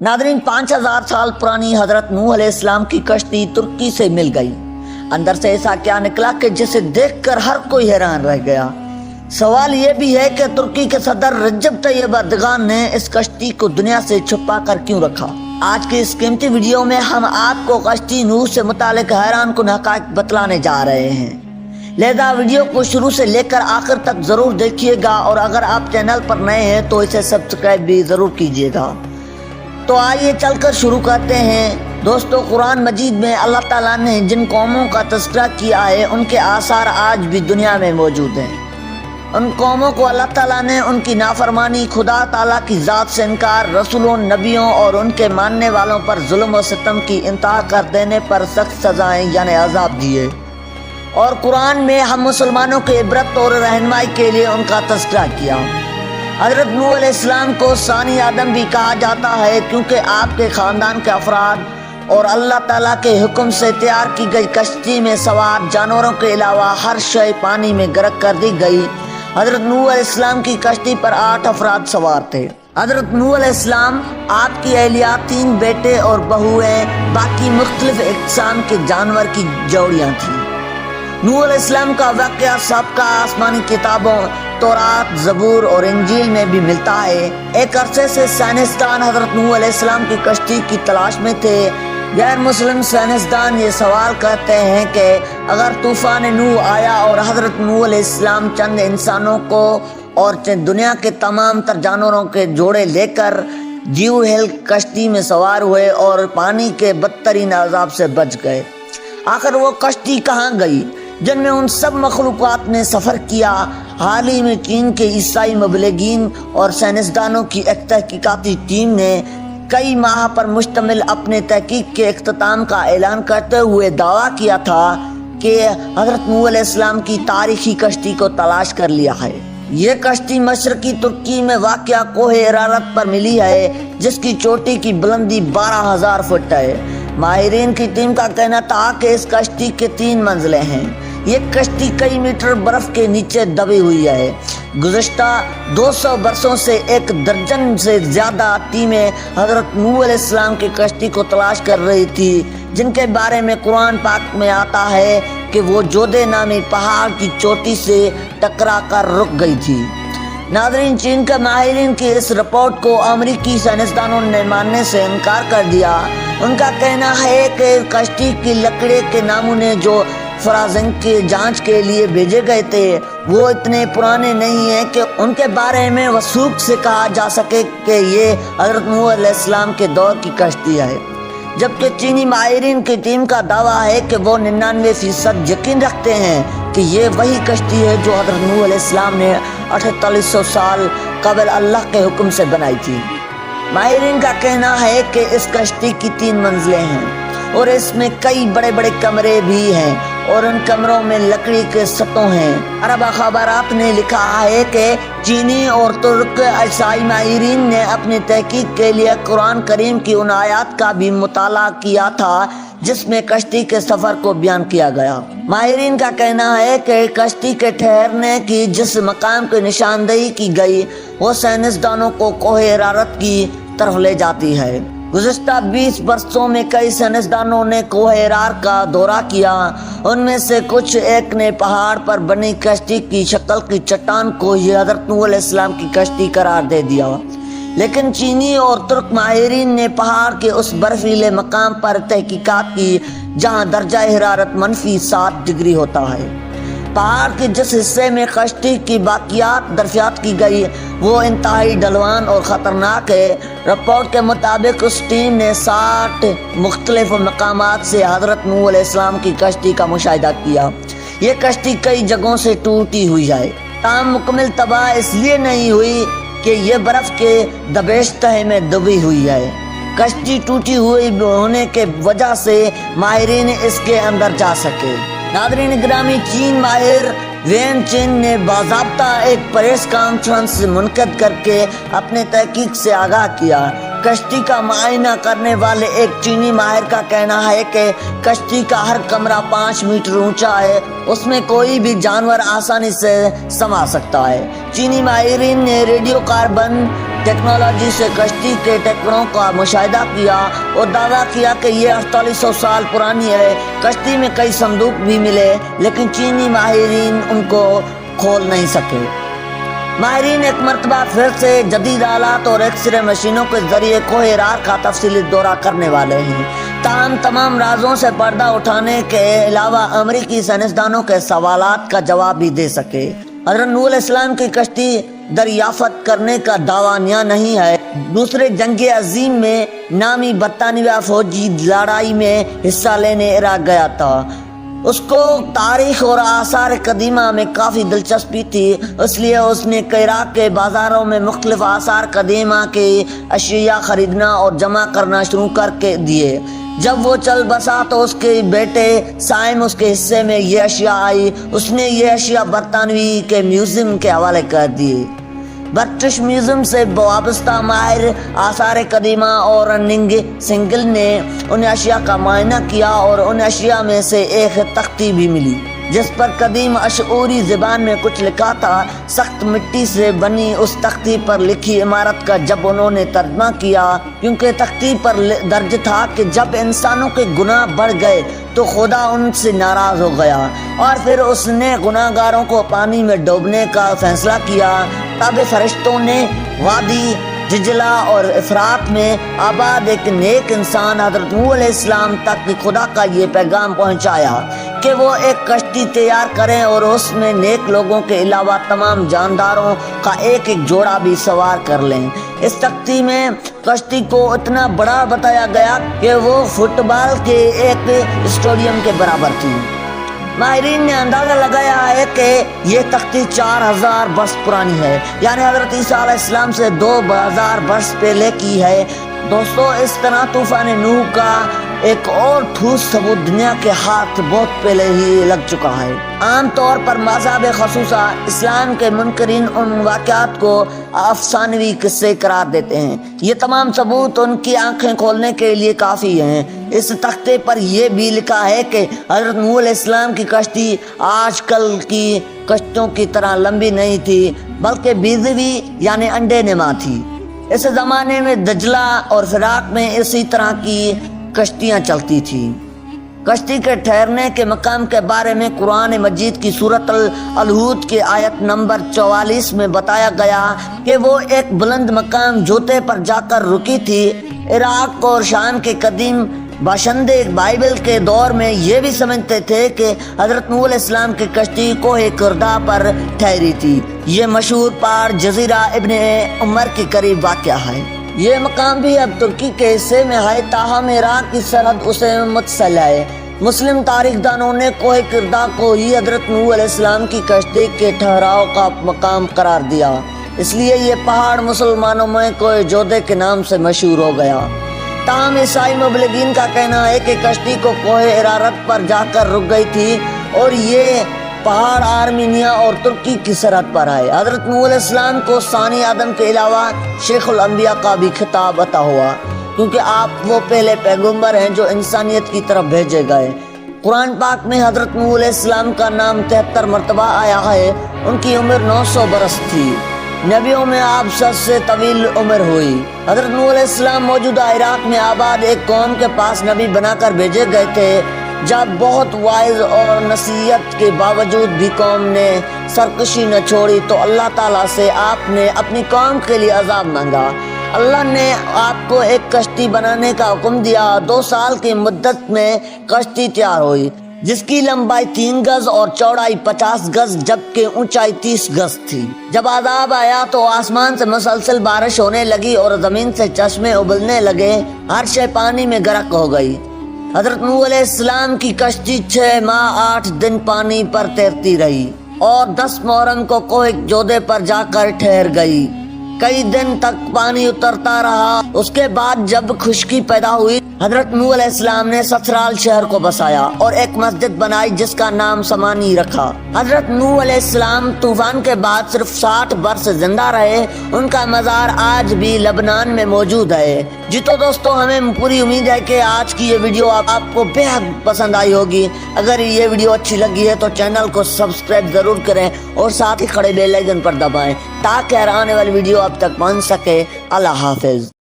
Nadreen, 5000 साल पुरानी हजरत नूह अलैहिस्सलाम की कश्ती तुर्की से मिल गई। अंदर से ऐसा क्या निकला कि जिसे देखकर हर कोई हैरान रह गया। सवाल यह भी है कि तुर्की के सदर रजब तैयब अर्दगान ने इस कश्ती को दुनिया से छुपा कर क्यों रखा। आज के इस कीमती वीडियो में हम आपको कश्ती नूह से मुतालिक हैरान कुन हक़ाइक़ बतलाने जा रहे हैं, लिहाजा वीडियो को शुरू से लेकर आखिर तक जरूर देखिएगा और अगर आप चैनल पर नए हैं तो इसे सब्सक्राइब भी जरूर कीजिएगा। तो आइए चलकर शुरू करते हैं। दोस्तों, कुरान मजीद में अल्लाह ताला ने जिन कौमों का तज़किरा किया है उनके आसार आज भी दुनिया में मौजूद हैं। उन कौमों को अल्लाह ताला ने उनकी नाफरमानी, खुदा ताला की ज़ात से इनकार, रसूलों, नबियों और उनके मानने वालों पर जुल्म और सितम की इंतहा कर देने पर सख्त सजाएं यानी अज़ाब दिए। और कुरान में हम मुसलमानों के इबरत और रहनुमाई के लिए उनका तज़किरा किया। हज़रत नूह अलैहिस्सलाम को सानी आदम भी कहा जाता है क्योंकि आपके ख़ानदान के अफराद और अल्लाह ताला के हुक्म से तैयार की गई कश्ती में सवार जानवरों के अलावा हर शय पानी में गर्क कर दी गई। हज़रत नूह अलैहिस्सलाम की कश्ती पर 8 अफराद सवार थे। हज़रत नूह अलैहिस्सलाम, आपकी अहलिया, 3 बेटे और बहुएं, बाकी मुख्तलिफ इक़साम के जानवर की जोड़ियाँ थीं। नूह अलैहिस्सलाम का वाक़या सबका आसमानी किताबों तौरात, ज़बूर और इंजील में भी मिलता है। एक अरसे से साइंसदान हज़रत नूह अलैहिस्सलाम की कश्ती की तलाश में थे। गैर मुस्लिम साइंसदान ये सवाल करते हैं कि अगर तूफ़ान नूह आया और हज़रत नूह अलैहिस्सलाम चंद इंसानों को और दुनिया के तमाम तर जानवरों के जोड़े लेकर जीव हेल कश्ती में सवार हुए और पानी के बदतरीन अज़ाब से बच गए, आखिर वो कश्ती कहाँ गई जिनमें उन सब मखलूक़ात ने सफ़र किया। हाल ही में चीन के ईसाई मुबल्लिगीन और साइंसदानों की एक तहकीकाती टीम ने कई माह पर मुश्तमिल अपने तहकीक के इख्तिताम का ऐलान करते हुए दावा किया था कि हज़रत नूह अलैहिस्सलाम की तारीखी कश्ती को तलाश कर लिया है। ये कश्ती मशरकी तुर्की में वाक़या कोहे अरारत पर मिली है, जिसकी चोटी की बुलंदी 12,000 फुट है। माहिरीन की टीम का कहना था कि इस कश्ती के 3 मंजिलें हैं। ये कश्ती कई मीटर बर्फ के नीचे दबी हुई है। गुज़श्ता 200 बरसों से 1 दर्जन से ज़्यादा टीमें हज़रत नूह अलैहिस्सलाम की कश्ती को तलाश कर रही थी, जिनके बारे में कुरान पाक में आता है कि वो जोदे नामी पहाड़ की चोटी से टकरा कर रुक गई थी। नाज़रीन, चीन के माहिरीन की इस रिपोर्ट को अमेरिकी साइंसदानों ने मानने से इनकार कर दिया। उनका कहना है कि कश्ती की लकड़ी के नमूने जो फराजंग के जांच के लिए भेजे गए थे वो इतने पुराने नहीं हैं कि उनके बारे में वसूख से कहा जा सके कि ये हज़रत नूह अलैहिस्सलाम के दौर की कश्ती है। जबकि चीनी माहिरीन की टीम का दावा है कि वो 99% यकीन रखते हैं कि ये वही कश्ती है जो हज़रत नूह अलैहिस्सलाम ने 4800 साल कबल अल्लाह के हुक्म से बनाई थी। माहिरीन का कहना है कि इस कश्ती की 3 मंजिलें हैं और इसमें कई बड़े बड़े कमरे भी हैं और उन कमरों में लकड़ी के सतों हैं। अरब अखबारात ने लिखा है कि चीनी और तुर्क ईसाई माहिरीन ने अपनी तहकीक के लिए कुरान करीम की उन आयात का भी मुताला किया था जिसमें कश्ती के सफर को बयान किया गया। माहिरीन का कहना है कि कश्ती के ठहरने की जिस मकाम की निशानदेही की गई वो साइंसदानों को कोहे अरारत की तरफ ले जाती है। गुज़श्ता 20 वर्षों में कई साइंसदानों ने कोहे अरार का दौरा किया। उनमें से कुछ एक ने पहाड़ पर बनी कश्ती की शक्ल की चट्टान को ही हज़रत नूह अलैहिस्सलाम की कश्ती करार दे दिया। लेकिन चीनी और तुर्क माहिरीन ने पहाड़ के उस बर्फीले मकाम पर तहकीकात की जहां दर्जा हरारत -7 डिग्री होता है। पहाड़ के जिस हिस्से में कश्ती की बाकियात दरियाफ्त की गई वो इंतहाई ढलवान और ख़तरनाक है। रिपोर्ट के मुताबिक उस टीम ने 60 मुख्तलिफ मकामात से हज़रत नूह अलैहिस्सलाम की कश्ती का मुशाहिदा किया। ये कश्ती कई जगहों से टूटी हुई है, ताहम मुकम्मल तबाह इसलिए नहीं हुई कि ये बर्फ़ के दबेश तह में दबी हुई है। कश्ती टूटी हुई होने के वजह से माहिरीन इसके अंदर जा सके। नाज़रीन ग्रामी, चीन माहिर वेन चिन ने बाज़ाब्ता एक प्रेस कॉन्फ्रेंस मुनक़िद करके अपने तहकीक से आगाह किया। कश्ती का मुआयना करने वाले एक चीनी माहिर का कहना है कि कश्ती का हर कमरा 5 मीटर ऊंचा है, उसमें कोई भी जानवर आसानी से समा सकता है। चीनी माहिरीन ने रेडियो कार्बन ٹیکنالوجی سے کشتی کے ٹکڑوں کا مشاہدہ کیا اور دعویٰ کیا کہ یہ 4800 سال پرانی ہے۔ کشتی میں کئی صندوق بھی ملے لیکن چینی ماہرین ان کو کھول نہیں سکے۔ ماہرین ایک مرتبہ پھر سے جدید آلات اور ایکس رے مشینوں کے ذریعے کوہ ہرا کا تفصیلی دورہ کرنے والے ہیں، تاہم تمام رازوں سے پردہ اٹھانے کے علاوہ امریکی سائنسدانوں کے سوالات کا جواب بھی دے سکے۔ حضرت نوح علیہ السلام کی کشتی دریافت کرنے کا دعویٰ نیا نہیں ہے۔ دوسرے جنگ عظیم میں نامی برطانوی فوجی لڑائی میں حصہ لینے عراق گیا تھا۔ اس کو تاریخ اور آثار قدیمہ میں کافی دلچسپی تھی، اس لیے اس نے عراق کے بازاروں میں مختلف آثار قدیمہ کے اشیاء خریدنا اور جمع کرنا شروع کر کے دیے۔ جب وہ چل بسا تو اس کے بیٹے سائم اس کے حصے میں یہ اشیاء آئی۔ اس نے یہ اشیاء برطانوی کے میوزیم کے حوالے کر دیے۔ برٹش میوزیم سے وابستہ ماہر آثار قدیمہ اور رننگ سنگل نے ان اشیاء کا معائنہ کیا اور ان اشیاء میں سے ایک تختی بھی ملی جس پر قدیم اشعوری زبان میں کچھ لکھا تھا۔ سخت مٹی سے بنی اس تختی پر لکھی عمارت کا جب انہوں نے ترجمہ کیا، کیونکہ تختی پر درج تھا کہ جب انسانوں کے گناہ بڑھ گئے تو خدا ان سے ناراض ہو گیا اور پھر اس نے گناہگاروں کو پانی میں ڈوبنے کا فیصلہ کیا۔ تب فرشتوں نے وادی دجلہ اور افرات میں آباد ایک نیک انسان حضرت نوح علیہ السلام تک خدا کا یہ پیغام پہنچایا کہ وہ ایک کشتی تیار کریں اور اس میں نیک لوگوں کے علاوہ تمام جانداروں کا ایک ایک جوڑا بھی سوار کر لیں۔ اس تختی میں کشتی کو اتنا بڑا بتایا گیا کہ وہ فٹ بال کے ایک اسٹیڈیم کے برابر تھی۔ ماہرین نے اندازہ لگایا ہے کہ یہ تختی 4000 برس پرانی ہے، یعنی حضرت عیسیٰ علیہ السلام سے 2000 برس پہلے کی ہے۔ دوستو، اس طرح طوفان نوح کا ایک اور ٹھوس ثبوت دنیا کے ہاتھ بہت پہلے ہی لگ چکا ہے۔ عام طور پر مذہب خصوصا اسلام کے منکرین ان واقعات کو افسانوی قصے قرار دیتے ہیں۔ یہ تمام ثبوت ان کی آنکھیں کھولنے کے لیے کافی ہیں۔ اس تختے پر یہ بھی لکھا ہے کہ حضرت نوح علیہ السلام کی کشتی آج کل کی کشتیوں کی طرح لمبی نہیں تھی بلکہ بیضوی یعنی انڈے نما تھی۔ اس زمانے میں دجلہ اور فراق میں اسی طرح کی کشتیاں چلتی تھیں۔ کشتی کے ٹھہرنے کے مقام کے بارے میں قرآن مجید کی سورۃ الہود کی آیت نمبر 44 میں بتایا گیا کہ وہ ایک بلند مقام جوتے پر جا کر رکی تھی۔ عراق اور شام کے قدیم باشندے بائبل کے دور میں یہ بھی سمجھتے تھے کہ حضرت نوح علیہ السلام کی کشتی کوہ کردہ پر ٹھہری تھی۔ یہ مشہور پہاڑ جزیرہ ابن عمر کے قریب واقع ہے۔ یہ مقام بھی اب ترکی کے حصے میں ہے، تاہم عراق کی سرحد اسے متصل ہے۔ مسلم تاریخ دانوں نے کوہ کردہ کو ہی حضرت نوح علیہ السلام کی کشتی کے ٹھہراؤ کا مقام قرار دیا، اس لیے یہ پہاڑ مسلمانوں میں کوہ جودے کے نام سے مشہور ہو گیا۔ تاہم عیسائی مبلغین کا کہنا ہے کہ کشتی کو کوہ ارارات پر جا کر رک گئی تھی اور یہ پہاڑ آرمینیا اور ترکی کی سرحد پر ہے۔ حضرت نوح علیہ السلام کو ثانی آدم کے علاوہ شیخ الانبیاء کا بھی خطاب عطا ہوا، کیونکہ آپ وہ پہلے پیغمبر ہیں جو انسانیت کی طرف بھیجے گئے۔ قرآن پاک میں حضرت نوح علیہ السلام کا نام 73 مرتبہ آیا ہے۔ ان کی عمر 900 برس تھی۔ نبیوں میں آپ سب سے طویل عمر ہوئی۔ حضرت نوح علیہ السلام موجودہ عراق میں آباد ایک قوم کے پاس نبی بنا کر بھیجے گئے تھے۔ جب بہت واعظ اور نصیحت کے باوجود بھی قوم نے سرکشی نہ چھوڑی تو اللہ تعالیٰ سے آپ نے اپنی قوم کے لیے عذاب مانگا۔ اللہ نے آپ کو ایک کشتی بنانے کا حکم دیا۔ 2 سال کی مدت میں کشتی تیار ہوئی جس کی لمبائی 3 گز اور چوڑائی 50 گز جبکہ اونچائی 30 گز تھی۔ جب عذاب آیا تو آسمان سے مسلسل بارش ہونے لگی اور زمین سے چشمے ابلنے لگے، ہر شے پانی میں غرق ہو گئی۔ حضرت نوح علیہ السلام کی کشتی 6 ماہ 8 دن پانی پر تیرتی رہی اور 10 محرم کو کوہ جودے پر جا کر ٹھہر گئی۔ کئی دن تک پانی اترتا رہا۔ اس کے بعد جب خشکی پیدا ہوئی، حضرت نوح علیہ السلام نے سسرال شہر کو بسایا اور ایک مسجد بنائی جس کا نام سمانی رکھا۔ حضرت نوح علیہ السلام طوفان کے بعد صرف 60 برس زندہ رہے۔ ان کا مزار آج بھی لبنان میں موجود ہے۔ جی تو دوستو، ہمیں پوری امید ہے کہ آج کی یہ ویڈیو آپ کو بے حد پسند آئی ہوگی۔ اگر یہ ویڈیو اچھی لگی ہے تو چینل کو سبسکرائب ضرور کریں اور ساتھ ہی کھڑے بیل آئیکن پر دبائیں تاکہ ہر آنے والی ویڈیو آپ تک پہنچ سکے۔ اللہ حافظ۔